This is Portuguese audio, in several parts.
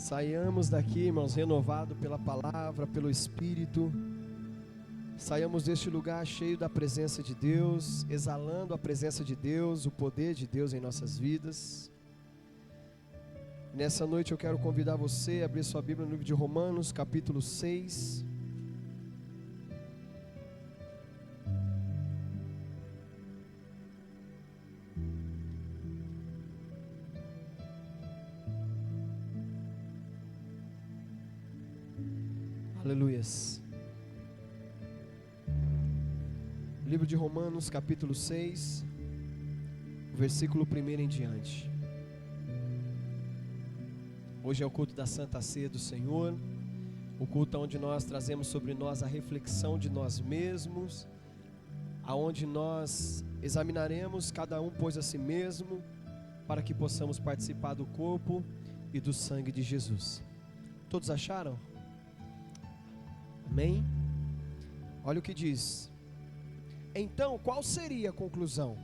Saiamos daqui, irmãos, renovado pela palavra, pelo Espírito. Saiamos deste lugar cheio da presença de Deus, exalando a presença de Deus, o poder de Deus em nossas vidas. Nessa noite eu quero convidar você a abrir sua Bíblia no livro de Romanos, capítulo 6. Aleluias. Livro de Romanos, capítulo 6, versículo 1 em diante. Hoje é o culto da Santa Ceia do Senhor, o culto onde nós trazemos sobre nós a reflexão de nós mesmos, aonde nós examinaremos cada um pois a si mesmo, para que possamos participar do corpo e do sangue de Jesus. Todos acharam? Amém? Olha o que diz. Então, qual seria a conclusão?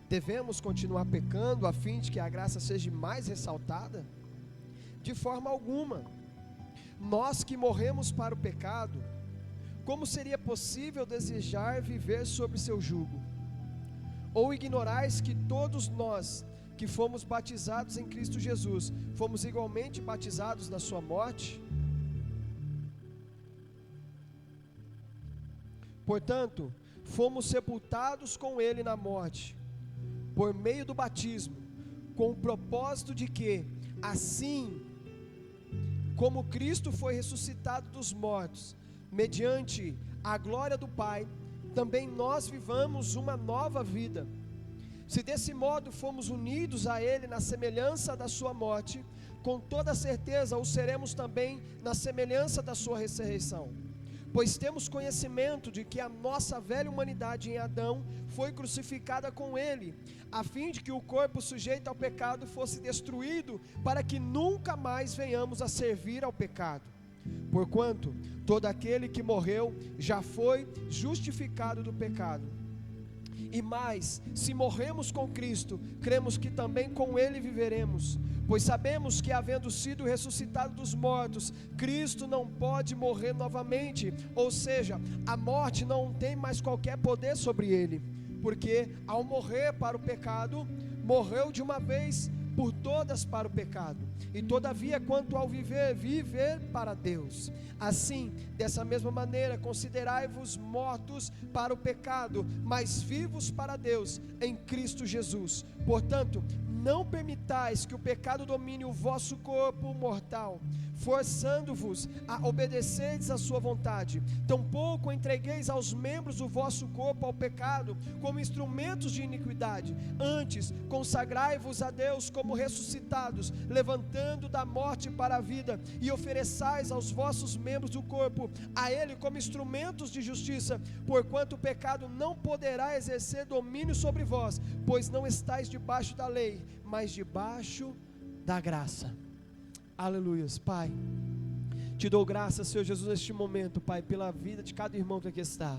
Devemos continuar pecando a fim de que a graça seja mais ressaltada? De forma alguma. Nós que morremos para o pecado, como seria possível desejar viver sob seu jugo? Ou ignorais que todos nós que fomos batizados em Cristo Jesus, fomos igualmente batizados na sua morte? Portanto, fomos sepultados com Ele na morte, por meio do batismo, com o propósito de que, assim como Cristo foi ressuscitado dos mortos, mediante a glória do Pai, também nós vivamos uma nova vida. Se desse modo fomos unidos a Ele na semelhança da sua morte, com toda certeza o seremos também na semelhança da sua ressurreição. Pois temos conhecimento de que a nossa velha humanidade em Adão foi crucificada com ele, a fim de que o corpo sujeito ao pecado fosse destruído, para que nunca mais venhamos a servir ao pecado. Porquanto todo aquele que morreu já foi justificado do pecado. E mais, se morremos com Cristo, cremos que também com Ele viveremos, pois sabemos que, havendo sido ressuscitado dos mortos, Cristo não pode morrer novamente, ou seja, a morte não tem mais qualquer poder sobre Ele, porque ao morrer para o pecado, morreu de uma vez por todas para o pecado, e todavia quanto ao viver, viver para Deus. Assim, dessa mesma maneira, considerai-vos mortos para o pecado, mas vivos para Deus em Cristo Jesus. Portanto, não permitais que o pecado domine o vosso corpo mortal, forçando-vos a obedecerdes à sua vontade. Tampouco entregueis aos membros do vosso corpo ao pecado como instrumentos de iniquidade. Antes, consagrai-vos a Deus como ressuscitados, levantando da morte para a vida, e ofereçais aos vossos membros do corpo a Ele como instrumentos de justiça, porquanto o pecado não poderá exercer domínio sobre vós, pois não estáis debaixo da lei, mas debaixo da graça. Aleluias. Pai, te dou graças, Senhor Jesus, neste momento, Pai, pela vida de cada irmão que aqui está.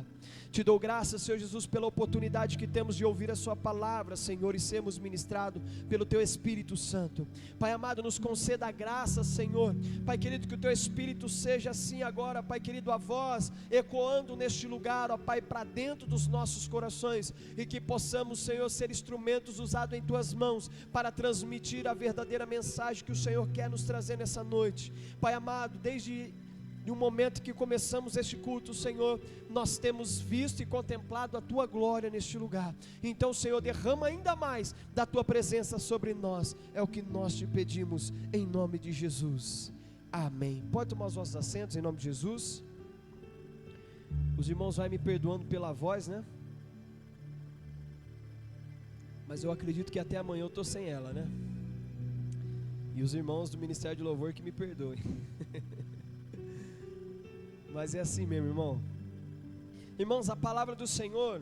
Te dou graças, Senhor Jesus, pela oportunidade que temos de ouvir a sua palavra, Senhor, e sermos ministrados pelo teu Espírito Santo. Pai amado, nos conceda a graça, Senhor. Pai querido, que o teu Espírito seja assim agora, Pai querido, a voz ecoando neste lugar, ó Pai, para dentro dos nossos corações, e que possamos, Senhor, ser instrumentos usados em tuas mãos para transmitir a verdadeira mensagem que o Senhor quer nos trazer nessa noite. Pai amado, desde um momento que começamos este culto, Senhor, nós temos visto e contemplado a tua glória neste lugar. Então, Senhor, derrama ainda mais da tua presença sobre nós, é o que nós te pedimos em nome de Jesus, amém. Pode tomar os vossos assentos em nome de Jesus. Os irmãos vão me perdoando pela voz, né? Mas eu acredito que até amanhã eu estou sem ela, né? E os irmãos do Ministério de Louvor que me perdoem. Mas é assim mesmo, irmão. Irmãos, a palavra do Senhor,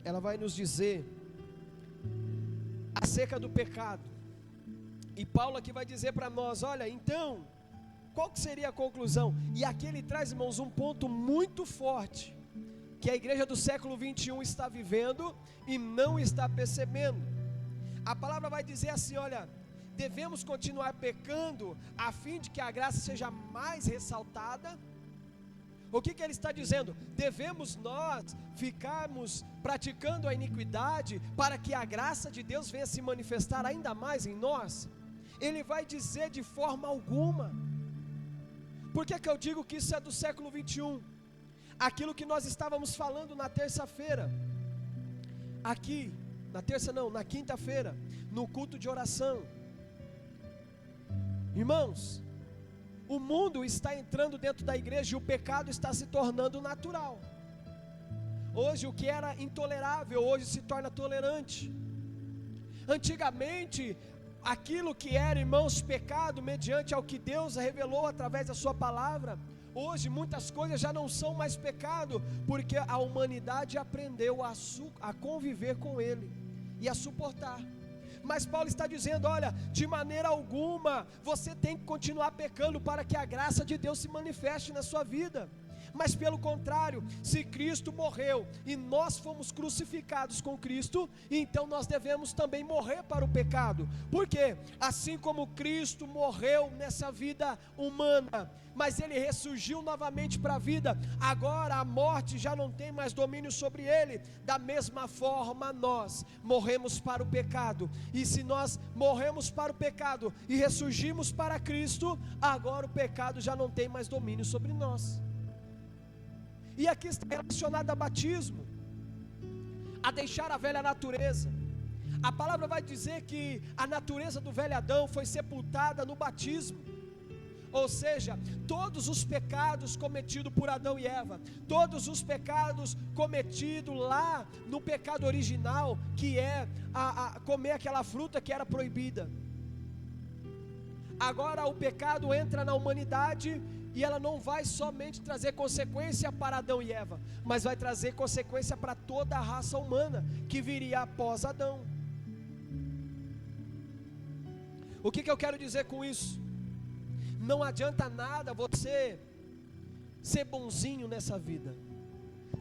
ela vai nos dizer acerca do pecado. E Paulo aqui vai dizer para nós, olha, então, qual que seria a conclusão? E aqui ele traz, irmãos, um ponto muito forte, que a igreja do século 21 está vivendo e não está percebendo. A palavra vai dizer assim, olha, devemos continuar pecando a fim de que a graça seja mais ressaltada? O que ele está dizendo? Devemos nós ficarmos praticando a iniquidade para que a graça de Deus venha se manifestar ainda mais em nós? Ele vai dizer de forma alguma. Por que eu digo que isso é do século 21? Aquilo que nós estávamos falando na terça-feira, aqui, na quinta-feira, no culto de oração. Irmãos, o mundo está entrando dentro da igreja e o pecado está se tornando natural. Hoje o que era intolerável, hoje se torna tolerante. Antigamente, aquilo que era, irmãos, pecado, mediante ao que Deus revelou através da sua palavra, hoje muitas coisas já não são mais pecado, porque a humanidade aprendeu a conviver com ele e a suportar. Mas Paulo está dizendo, olha, de maneira alguma você tem que continuar pecando para que a graça de Deus se manifeste na sua vida. Mas pelo contrário, se Cristo morreu e nós fomos crucificados com Cristo, então nós devemos também morrer para o pecado. Por quê? Assim como Cristo morreu nessa vida humana, mas ele ressurgiu novamente para a vida, agora a morte já não tem mais domínio sobre ele. Da mesma forma nós morremos para o pecado, e se nós morremos para o pecado e ressurgimos para Cristo, agora o pecado já não tem mais domínio sobre nós. E aqui está relacionado a batismo, a deixar a velha natureza. A palavra vai dizer que a natureza do velho Adão foi sepultada no batismo. Ou seja, todos os pecados cometidos por Adão e Eva, todos os pecados cometidos lá no pecado original, que é comer aquela fruta que era proibida. Agora o pecado entra na humanidade e ela não vai somente trazer consequência para Adão e Eva, mas vai trazer consequência para toda a raça humana que viria após Adão. O que eu quero dizer com isso? Não adianta nada você ser bonzinho nessa vida,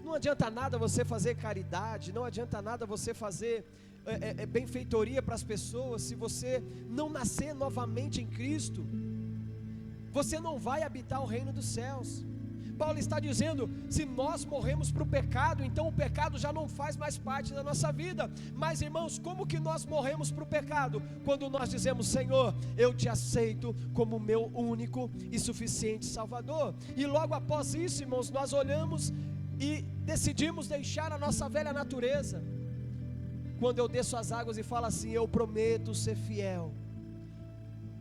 não adianta nada você fazer caridade, não adianta nada você fazer benfeitoria para as pessoas, se você não nascer novamente em Cristo, você não vai habitar o reino dos céus. Paulo está dizendo, se nós morremos para o pecado, então o pecado já não faz mais parte da nossa vida. Mas irmãos, como que nós morremos para o pecado? Quando nós dizemos, Senhor, eu te aceito como meu único e suficiente Salvador. E logo após isso, irmãos, nós olhamos e decidimos deixar a nossa velha natureza. Quando eu desço as águas e falo assim, eu prometo ser fiel,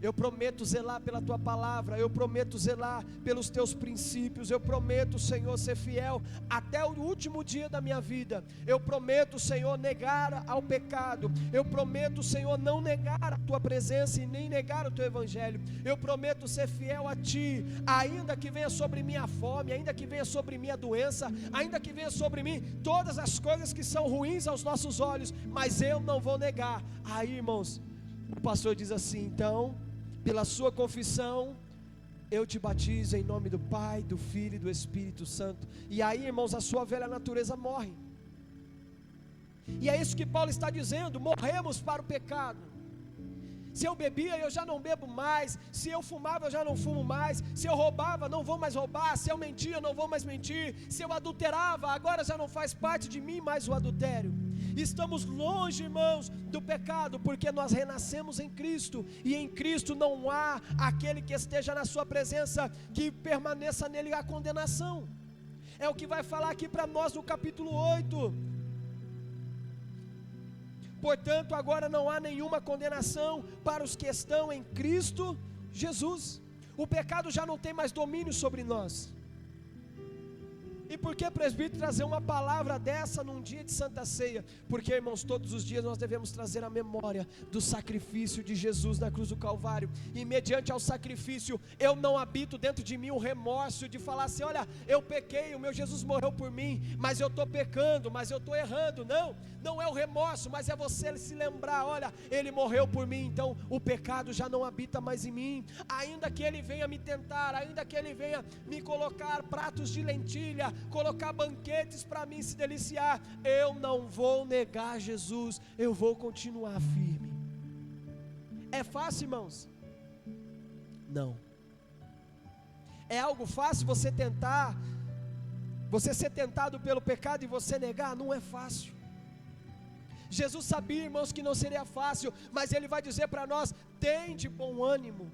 eu prometo zelar pela tua palavra, eu prometo zelar pelos teus princípios, eu prometo, Senhor, ser fiel até o último dia da minha vida. Eu prometo, Senhor, negar ao pecado. Eu prometo, Senhor, não negar a tua presença e nem negar o teu evangelho. Eu prometo ser fiel a ti, ainda que venha sobre mim a fome, ainda que venha sobre mim a doença, ainda que venha sobre mim todas as coisas que são ruins aos nossos olhos, mas eu não vou negar. Aí, irmãos, o pastor diz assim, então, pela sua confissão, eu te batizo em nome do Pai, do Filho e do Espírito Santo. E aí, irmãos, a sua velha natureza morre. E é isso que Paulo está dizendo, morremos para o pecado. Se eu bebia, eu já não bebo mais. Se eu fumava, eu já não fumo mais. Se eu roubava, não vou mais roubar. Se eu mentia, não vou mais mentir. Se eu adulterava, agora já não faz parte de mim mais o adultério. Estamos longe, irmãos, do pecado, porque nós renascemos em Cristo, e em Cristo não há aquele que esteja na sua presença que permaneça nele a condenação. É o que vai falar aqui para nós no capítulo 8. Portanto, agora não há nenhuma condenação para os que estão em Cristo Jesus. O pecado já não tem mais domínio sobre nós. E por que, presbítero, trazer uma palavra dessa num dia de Santa Ceia? Porque, irmãos, todos os dias nós devemos trazer a memória do sacrifício de Jesus na cruz do Calvário. E mediante ao sacrifício, eu não habito dentro de mim o remorso de falar assim, olha, eu pequei, o meu Jesus morreu por mim, mas eu estou pecando, mas eu estou errando. Não, não é o remorso, mas é você se lembrar, olha, ele morreu por mim, então o pecado já não habita mais em mim. Ainda que ele venha me tentar, ainda que ele venha me colocar pratos de lentilha, colocar banquetes para mim se deliciar, eu não vou negar Jesus, eu vou continuar firme. É fácil, irmãos? Não. É algo fácil você ser tentado pelo pecado e você negar? Não é fácil. Jesus sabia, irmãos, que não seria fácil, mas Ele vai dizer para nós: tem de bom ânimo.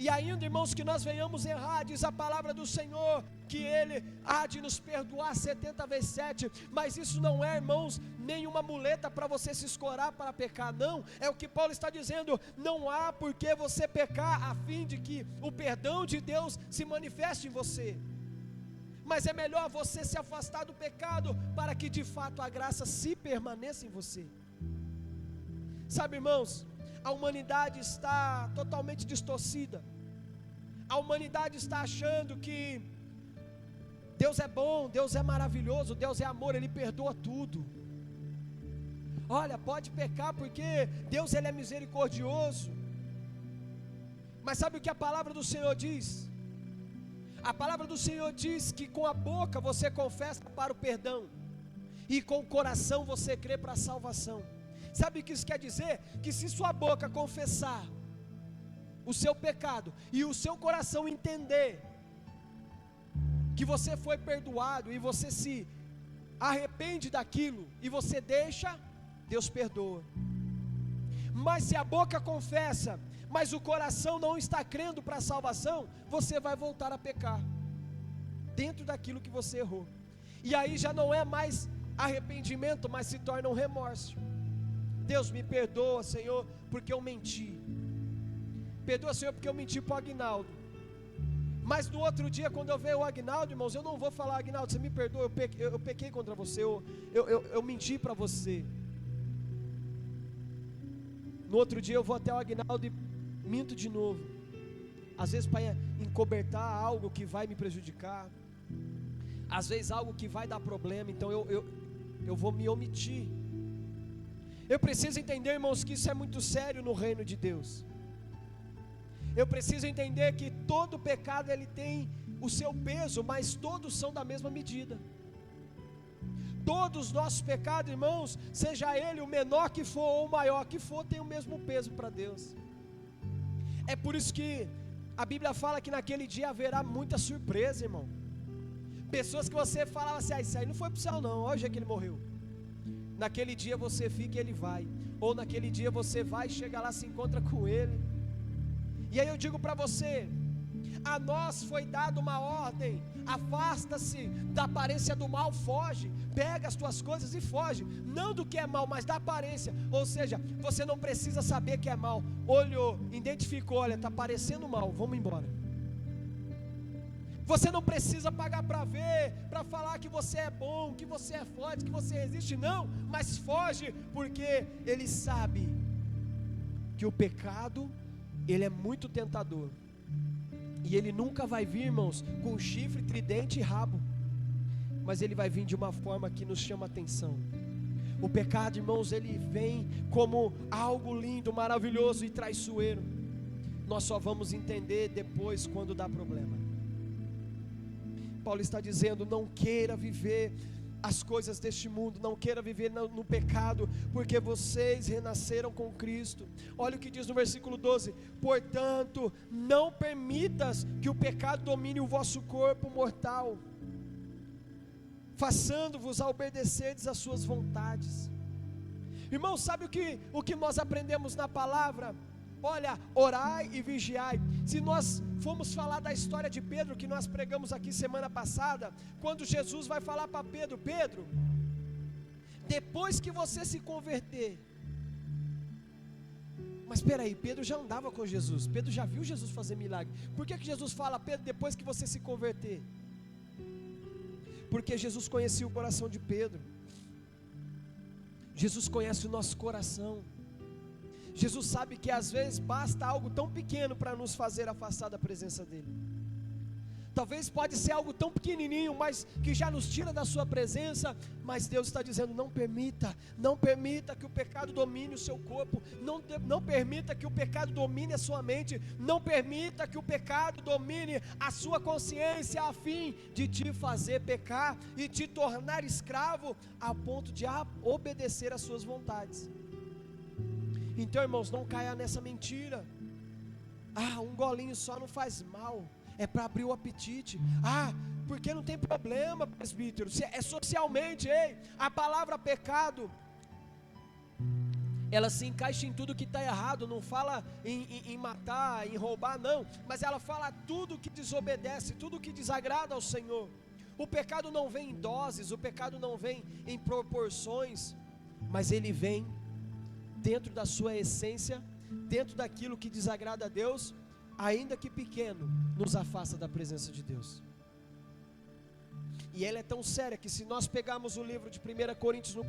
E ainda, irmãos, que nós venhamos errar, diz a palavra do Senhor, que Ele há de nos perdoar 70 vezes 7, mas isso não é, irmãos, nenhuma muleta para você se escorar para pecar, não, é o que Paulo está dizendo, não há por que você pecar, a fim de que o perdão de Deus se manifeste em você, mas é melhor você se afastar do pecado, para que de fato a graça se permaneça em você. Sabe, irmãos, a humanidade está totalmente distorcida. A humanidade está achando que Deus é bom, Deus é maravilhoso, Deus é amor, Ele perdoa tudo. Olha, pode pecar porque Deus, Ele é misericordioso. Mas sabe o que a palavra do Senhor diz? A palavra do Senhor diz que com a boca você confessa para o perdão, e com o coração você crê para a salvação. Sabe o que isso quer dizer? Que se sua boca confessar o seu pecado e o seu coração entender que você foi perdoado e você se arrepende daquilo e você deixa, Deus perdoa. Mas se a boca confessa, mas o coração não está crendo para a salvação, você vai voltar a pecar dentro daquilo que você errou. E aí já não é mais arrependimento, mas se torna um remorso. Deus, me perdoa, Senhor, porque eu menti. Perdoa, Senhor, porque eu menti para o Aguinaldo. Mas no outro dia, quando eu ver o Aguinaldo, irmãos, eu não vou falar: Aguinaldo, você me perdoa, eu pequei contra você, eu menti para você. No outro dia eu vou até o Aguinaldo e minto de novo. Às vezes para encobertar algo que vai me prejudicar, às vezes algo que vai dar problema, então eu vou me omitir. Eu preciso entender, irmãos, que isso é muito sério no reino de Deus. Eu preciso entender que todo pecado ele tem o seu peso, mas todos são da mesma medida. Todos os nossos pecados, irmãos, seja ele o menor que for ou o maior que for, tem o mesmo peso para Deus. É por isso que a Bíblia fala que naquele dia haverá muita surpresa, irmão. Pessoas que você falava assim: isso aí não foi para o céu não, hoje é que ele morreu. Naquele dia você fica e ele vai, ou naquele dia você vai, chega lá, se encontra com ele. E aí eu digo para você, a nós foi dada uma ordem: afasta-se da aparência do mal, foge, pega as tuas coisas e foge, não do que é mal, mas da aparência. Ou seja, você não precisa saber que é mal, olhou, identificou, olha, está parecendo mal, vamos embora. Você não precisa pagar para ver, para falar que você é bom, que você é forte, que você resiste, não, mas foge, porque ele sabe que o pecado, ele é muito tentador, e ele nunca vai vir, irmãos, com chifre, tridente e rabo, mas ele vai vir de uma forma que nos chama atenção. O pecado, irmãos, ele vem como algo lindo, maravilhoso e traiçoeiro. Nós só vamos entender depois, quando dá problema. Paulo está dizendo: não queira viver as coisas deste mundo, não queira viver no pecado, porque vocês renasceram com Cristo. Olha o que diz no versículo 12: portanto, não permitas que o pecado domine o vosso corpo mortal, façando-vos a obedecerdes às suas vontades. Irmão, sabe o que nós aprendemos na palavra? Olha, orai e vigiai. Se nós formos falar da história de Pedro, que nós pregamos aqui semana passada, quando Jesus vai falar para Pedro: Pedro, depois que você se converter. Mas espera aí, Pedro já andava com Jesus, Pedro já viu Jesus fazer milagre. Por que Jesus fala: Pedro, depois que você se converter? Porque Jesus conhecia o coração de Pedro. Jesus conhece o nosso coração. Jesus sabe que às vezes basta algo tão pequeno para nos fazer afastar da presença dEle. Talvez pode ser algo tão pequenininho, mas que já nos tira da sua presença. Mas Deus está dizendo: não permita que o pecado domine o seu corpo, não permita que o pecado domine a sua mente, não permita que o pecado domine a sua consciência, a fim de te fazer pecar e te tornar escravo, a ponto de obedecer às suas vontades. Então, irmãos, não caia nessa mentira. Um golinho só não faz mal, é para abrir o apetite. Porque não tem problema, presbítero, é socialmente. A palavra pecado, ela se encaixa em tudo que está errado. Não fala em matar, em roubar, não, mas ela fala tudo que desobedece, tudo que desagrada ao Senhor. O pecado não vem em doses, o pecado não vem em proporções, mas ele vem dentro da sua essência, dentro daquilo que desagrada a Deus, ainda que pequeno, nos afasta da presença de Deus. E ela é tão séria que, se nós pegarmos o livro de 1 Coríntios no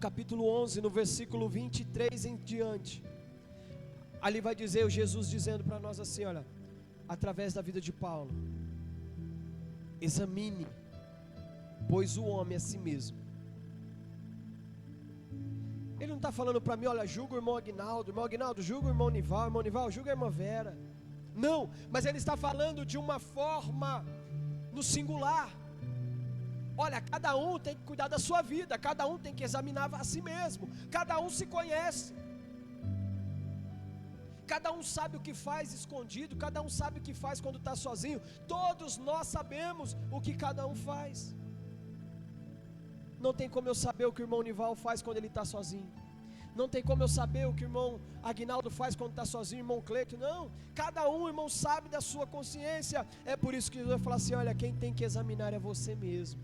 capítulo 11, no versículo 23 em diante, ali vai dizer o Jesus dizendo para nós assim, olha, através da vida de Paulo: examine, pois o homem a si mesmo. Ele não está falando para mim, olha, julga o irmão Aguinaldo, julga o irmão Nival, julga a irmã Vera. Não, mas ele está falando de uma forma no singular. Olha, cada um tem que cuidar da sua vida, cada um tem que examinar a si mesmo, cada um se conhece, cada um sabe o que faz escondido, cada um sabe o que faz quando está sozinho. Todos nós sabemos o que cada um faz. Não tem como eu saber o que o irmão Nival faz quando ele está sozinho. Não tem como eu saber o que o irmão Aguinaldo faz quando está sozinho, o irmão Cleito. Não, cada um, irmão, sabe da sua consciência. É por isso que Jesus vai falar assim, olha, quem tem que examinar é você mesmo.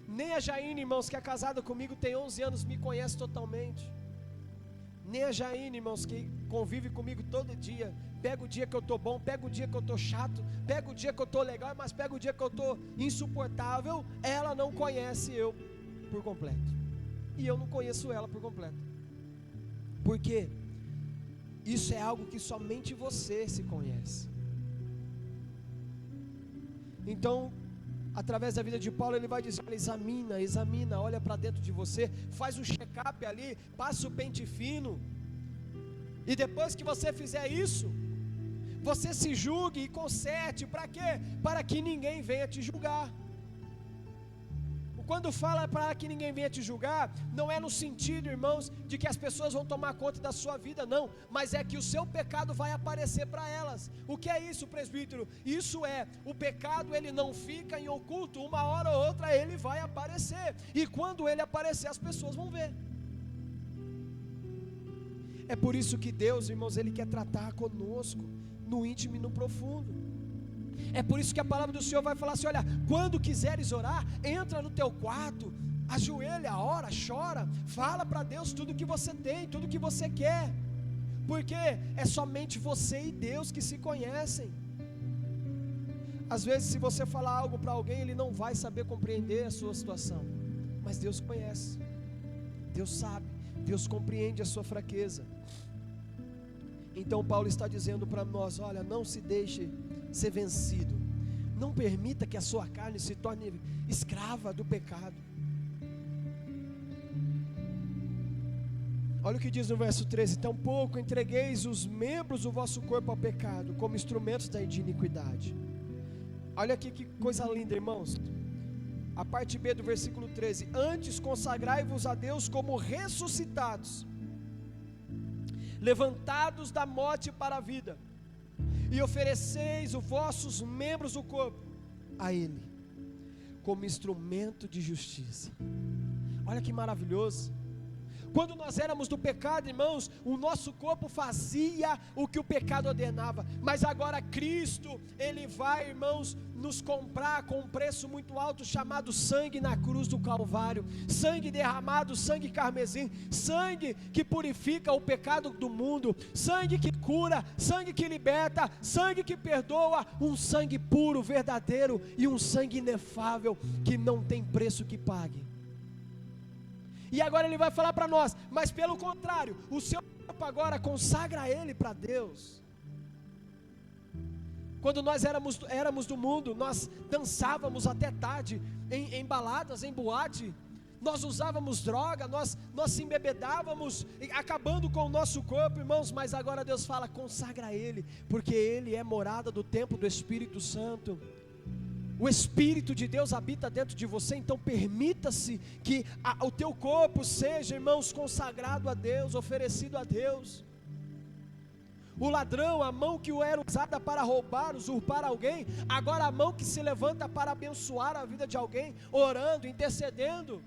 Nem a Jaine, irmãos, que é casada comigo, tem 11 anos, me conhece totalmente. Nem a Jaine, irmãos, que convive comigo todo dia, pega o dia que eu estou bom, pega o dia que eu estou chato, pega o dia que eu estou legal, mas pega o dia que eu estou insuportável, ela não conhece eu por completo. E eu não conheço ela por completo. Por quê? Isso é algo que somente você se conhece. Então, através da vida de Paulo, ele vai dizer, examina, olha para dentro de você, faz um check-up ali, passa o pente fino, e depois que você fizer isso, você se julgue e conserte. Para quê? Para que ninguém venha te julgar. Quando fala para que ninguém venha te julgar, não é no sentido, irmãos, de que as pessoas vão tomar conta da sua vida, não, mas é que o seu pecado vai aparecer para elas. O que é isso, presbítero? Isso é, o pecado ele não fica em oculto, uma hora ou outra ele vai aparecer, e quando ele aparecer as pessoas vão ver. É por isso que Deus, irmãos, ele quer tratar conosco, no íntimo e no profundo. É por isso que a palavra do Senhor vai falar assim, olha, quando quiseres orar, entra no teu quarto, ajoelha, ora, chora, fala para Deus tudo que você tem, tudo que você quer, porque é somente você e Deus que se conhecem. Às vezes, se você falar algo para alguém, ele não vai saber compreender a sua situação, mas Deus conhece, Deus sabe, Deus compreende a sua fraqueza. Então Paulo está dizendo para nós, olha, não se deixe ser vencido, não permita que a sua carne se torne escrava do pecado. Olha o que diz no verso 13, tampouco entregueis os membros do vosso corpo ao pecado, como instrumentos da iniquidade. Olha aqui que coisa linda, irmãos, a parte B do versículo 13, antes consagrai-vos a Deus como ressuscitados, levantados da morte para a vida, e ofereceis os vossos membros do corpo a Ele, como instrumento de justiça. Olha que maravilhoso. Quando nós éramos do pecado, irmãos, o nosso corpo fazia o que o pecado ordenava, mas agora Cristo, Ele vai, irmãos, nos comprar com um preço muito alto, chamado sangue na cruz do Calvário, sangue derramado, sangue carmesim, sangue que purifica o pecado do mundo, sangue que cura, sangue que liberta, sangue que perdoa, um sangue puro, verdadeiro, e um sangue inefável, que não tem preço que pague. E agora ele vai falar para nós, mas pelo contrário, o seu corpo agora consagra ele para Deus. Quando nós éramos do mundo, nós dançávamos até tarde, em baladas, em boate, nós usávamos droga, nós se embebedávamos, acabando com o nosso corpo, irmãos, mas agora Deus fala, consagra ele, porque ele é morada do templo do Espírito Santo. o Espírito de Deus habita dentro de você, então permita-se que o teu corpo seja, irmãos, consagrado a Deus, oferecido a Deus. O ladrão, a mão que era usada para roubar, usurpar alguém, agora a mão que se levanta para abençoar a vida de alguém, orando, intercedendo.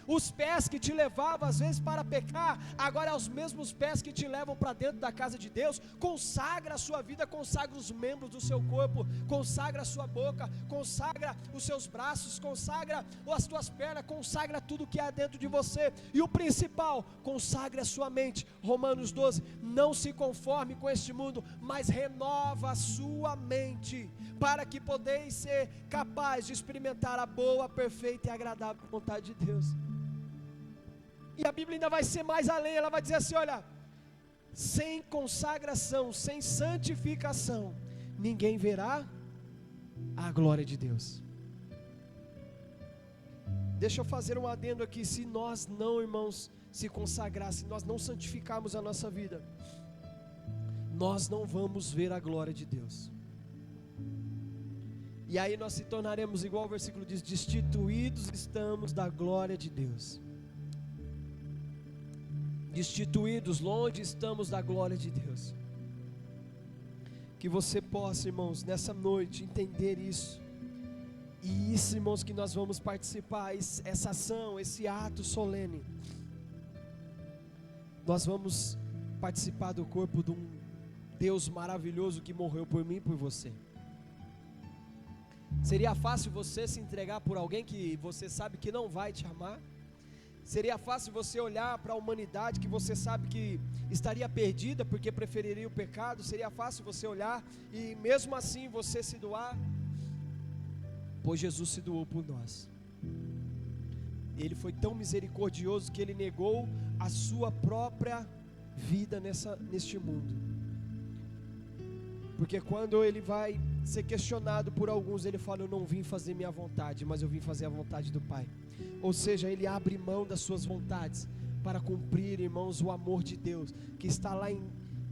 Os pés que te levavam às vezes para pecar, agora é os mesmos pés que te levam para dentro da casa de Deus. Consagra a sua vida, consagra os membros do seu corpo, consagra a sua boca, consagra os seus braços, consagra as tuas pernas, consagra tudo que há dentro de você. E o principal, consagre a sua mente. Romanos 12, não se conforme com este mundo, mas renova a sua mente, para que podeis ser capaz de experimentar a boa, perfeita e agradável vontade de Deus. E a Bíblia ainda vai ser mais além, ela vai dizer assim, olha, sem consagração, sem santificação, ninguém verá a glória de Deus. Deixa eu fazer um adendo aqui, se nós não, irmãos, se consagrar, se nós não santificarmos a nossa vida, nós não vamos ver a glória de Deus. E aí nós se tornaremos, igual o versículo diz, destituídos estamos da glória de Deus. Destituídos, longe estamos da glória de Deus. Que você possa, irmãos, nessa noite entender isso. E isso, irmãos, que nós vamos participar, essa ação, esse ato solene. Nós vamos participar do corpo de um Deus maravilhoso que morreu por mim e por você. Seria fácil você se entregar por alguém que você sabe que não vai te amar? Seria fácil você olhar para a humanidade que você sabe que estaria perdida porque preferiria o pecado? Seria fácil você olhar e mesmo assim você se doar? Pois Jesus se doou por nós. Ele foi tão misericordioso que ele negou a sua própria vida neste mundo. Porque quando ele vai ser questionado por alguns, ele fala, eu não vim fazer minha vontade, mas eu vim fazer a vontade do Pai. Ou seja, ele abre mão das suas vontades para cumprir, irmãos, o amor de Deus, que está lá em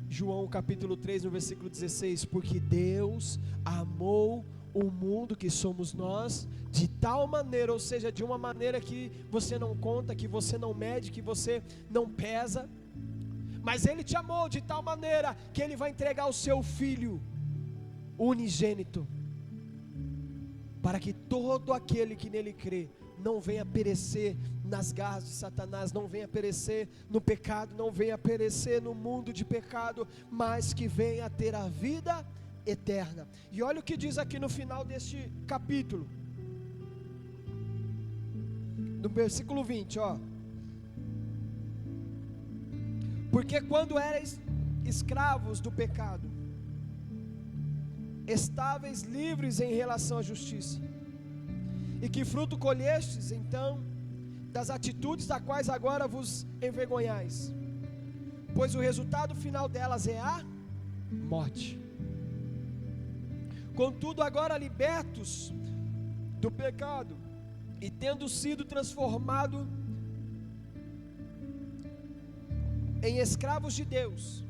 João capítulo 3, no versículo 16, porque Deus amou o mundo, que somos nós, de tal maneira, ou seja, de uma maneira que você não conta, que você não mede, que você não pesa, mas ele te amou de tal maneira, que ele vai entregar o seu Filho unigênito, para que todo aquele que nele crê, não venha perecer nas garras de Satanás, não venha perecer no pecado, não venha perecer no mundo de pecado, mas que venha ter a vida eterna. E olha o que diz aqui no final deste capítulo, no versículo 20, ó. Porque quando erais escravos do pecado, estáveis livres em relação à justiça, e que fruto colhestes então das atitudes das quais agora vos envergonhais, pois o resultado final delas é a morte. Contudo agora libertos do pecado e tendo sido transformado em escravos de Deus,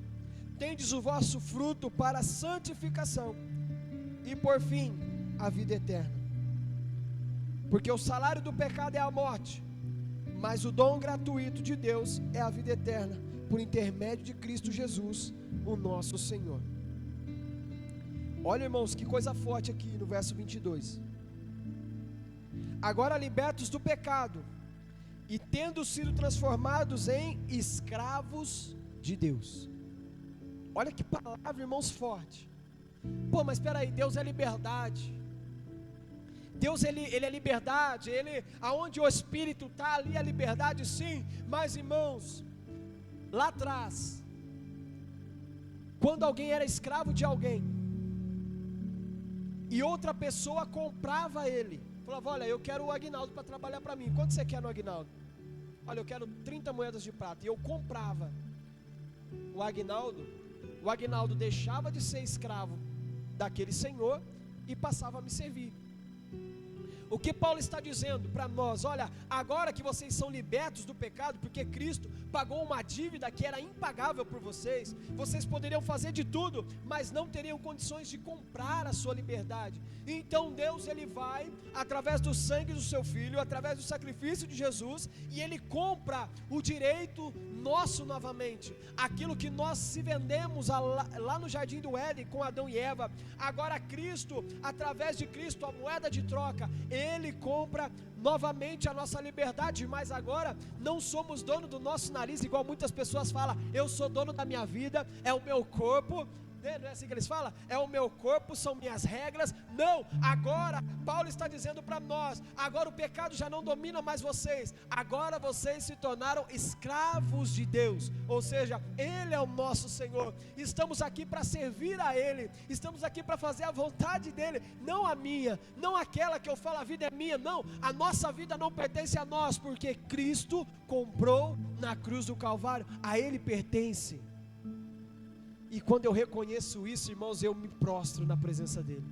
tendes o vosso fruto para a santificação e por fim a vida eterna. Porque o salário do pecado é a morte, mas o dom gratuito de Deus é a vida eterna, por intermédio de Cristo Jesus, o nosso Senhor. Olha, irmãos, que coisa forte aqui no verso 22. Agora libertos do pecado e tendo sido transformados em escravos de Deus. Olha que palavra, irmãos, forte. Pô, mas espera aí, Deus é liberdade. Deus ele é liberdade, aonde o Espírito está, ali a liberdade sim, mas irmãos, lá atrás, quando alguém era escravo de alguém, e outra pessoa comprava ele, falava, olha, eu quero o Aguinaldo para trabalhar para mim, quanto você quer no Aguinaldo? Olha, eu quero 30 moedas de prata, e eu comprava o Aguinaldo deixava de ser escravo daquele senhor, e passava a me servir. O que Paulo está dizendo para nós? Olha, agora que vocês são libertos do pecado, porque Cristo pagou uma dívida que era impagável por vocês, vocês poderiam fazer de tudo, mas não teriam condições de comprar a sua liberdade. Então Deus, Ele vai, através do sangue do seu Filho, através do sacrifício de Jesus, e Ele compra o direito nosso novamente. Aquilo que nós se vendemos lá no Jardim do Éden com Adão e Eva, agora Cristo, através de Cristo, a moeda de troca, Ele compra novamente a nossa liberdade. Mas agora não somos dono do nosso nariz, igual muitas pessoas falam: eu sou dono da minha vida, é o meu corpo. Não é assim que eles falam? É o meu corpo, são minhas regras. Não, agora Paulo está dizendo para nós: agora o pecado já não domina mais vocês, agora vocês se tornaram escravos de Deus, ou seja, Ele é o nosso Senhor. Estamos aqui para servir a Ele, estamos aqui para fazer a vontade dEle, não a minha, não aquela que eu falo a vida é minha. Não, a nossa vida não pertence a nós, porque Cristo comprou na cruz do Calvário, a Ele pertence. E quando eu reconheço isso, irmãos, eu me prostro na presença dEle.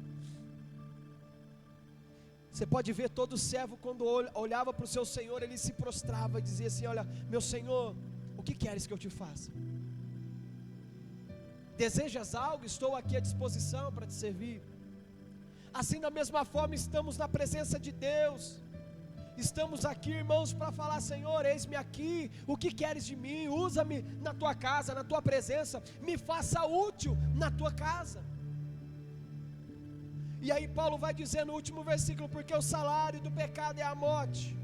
Você pode ver todo servo, quando olhava para o seu Senhor, ele se prostrava e dizia assim: olha, meu Senhor, o que queres que eu te faça? Desejas algo? Estou aqui à disposição para te servir. Assim, da mesma forma, estamos na presença de Deus. Estamos aqui, irmãos, para falar: Senhor, eis-me aqui, o que queres de mim? Usa-me na tua casa, na tua presença, me faça útil na tua casa. E aí Paulo vai dizer no último versículo: porque o salário do pecado é a morte,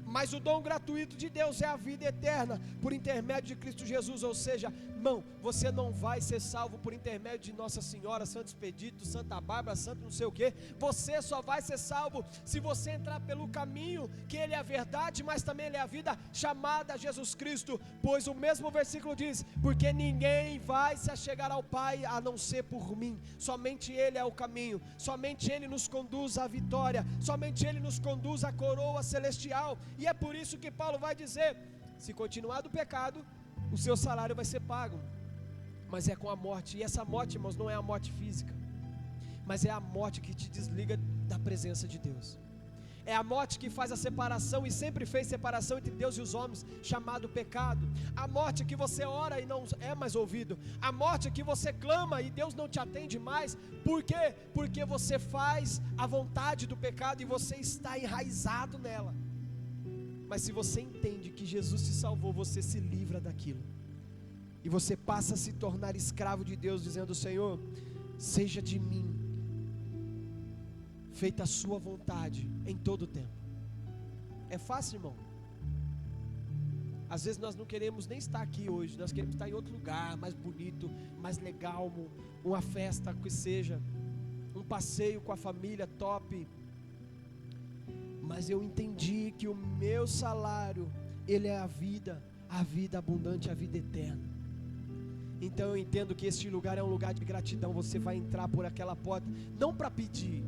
mas o dom gratuito de Deus é a vida eterna, por intermédio de Cristo Jesus. Ou seja, irmão, você não vai ser salvo por intermédio de Nossa Senhora, Santo Expedito, Santa Bárbara, Santo não sei o que. Você só vai ser salvo se você entrar pelo caminho, que Ele é a verdade, mas também Ele é a vida, chamada Jesus Cristo. Pois o mesmo versículo diz: porque ninguém vai se achegar ao Pai a não ser por mim. Somente Ele é o caminho, somente Ele nos conduz à vitória, somente Ele nos conduz à coroa celestial. E é por isso que Paulo vai dizer: se continuar do pecado, o seu salário vai ser pago, mas é com a morte. E essa morte, irmãos, não é a morte física, mas é a morte que te desliga da presença de Deus. É a morte que faz a separação, e sempre fez separação entre Deus e os homens, chamado pecado. A morte que você ora e não é mais ouvido. A morte que você clama e Deus não te atende mais. Por quê? Porque você faz a vontade do pecado e você está enraizado nela. Mas se você entende que Jesus te salvou, você se livra daquilo, e você passa a se tornar escravo de Deus, dizendo: Senhor, seja de mim feita a sua vontade em todo o tempo. É fácil, irmão? Às vezes nós não queremos nem estar aqui hoje, nós queremos estar em outro lugar, mais bonito, mais legal, uma festa que seja, um passeio com a família top. Mas eu entendi que o meu salário, ele é a vida abundante, a vida eterna. Então eu entendo que este lugar é um lugar de gratidão. Você vai entrar por aquela porta, não para pedir.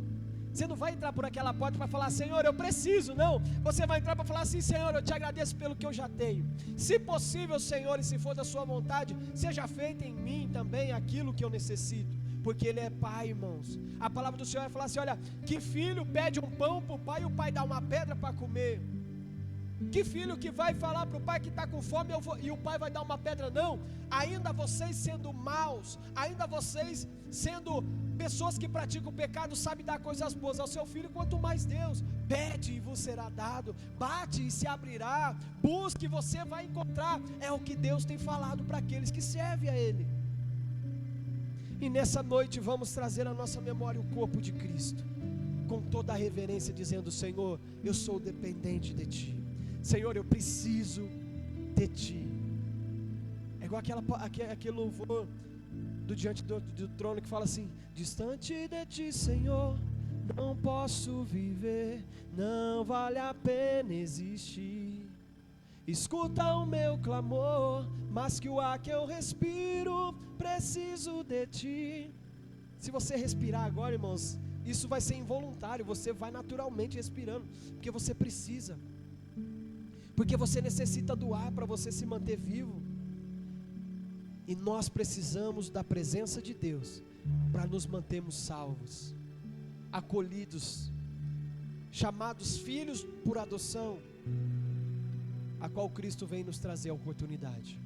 Você não vai entrar por aquela porta para falar: Senhor, eu preciso. Não, você vai entrar para falar assim: Senhor, eu te agradeço pelo que eu já tenho. Se possível, Senhor, e se for da sua vontade, seja feito em mim também aquilo que eu necessito. Porque Ele é Pai, irmãos. A palavra do Senhor vai falar assim: olha, que filho pede um pão para o pai e o pai dá uma pedra para comer? Que filho que vai falar para o pai que está com fome e o pai vai dar uma pedra? Não. Ainda vocês sendo maus, ainda vocês sendo pessoas que praticam o pecado, sabem dar coisas boas ao seu filho. Quanto mais Deus: pede e vos será dado, bate e se abrirá, busque e você vai encontrar. É o que Deus tem falado para aqueles que servem a Ele. E nessa noite vamos trazer à nossa memória o corpo de Cristo, com toda a reverência, dizendo: Senhor, eu sou dependente de Ti. Senhor, eu preciso de Ti. É igual aquele louvor do Diante do Trono que fala assim: distante de Ti, Senhor, não posso viver, não vale a pena existir. Escuta o meu clamor, mas que o ar que eu respiro, preciso de Ti. Se você respirar agora, irmãos, isso vai ser involuntário, você vai naturalmente respirando, porque você precisa, porque você necessita do ar para você se manter vivo. E nós precisamos da presença de Deus para nos mantermos salvos, acolhidos, chamados filhos por adoção, a qual Cristo vem nos trazer a oportunidade.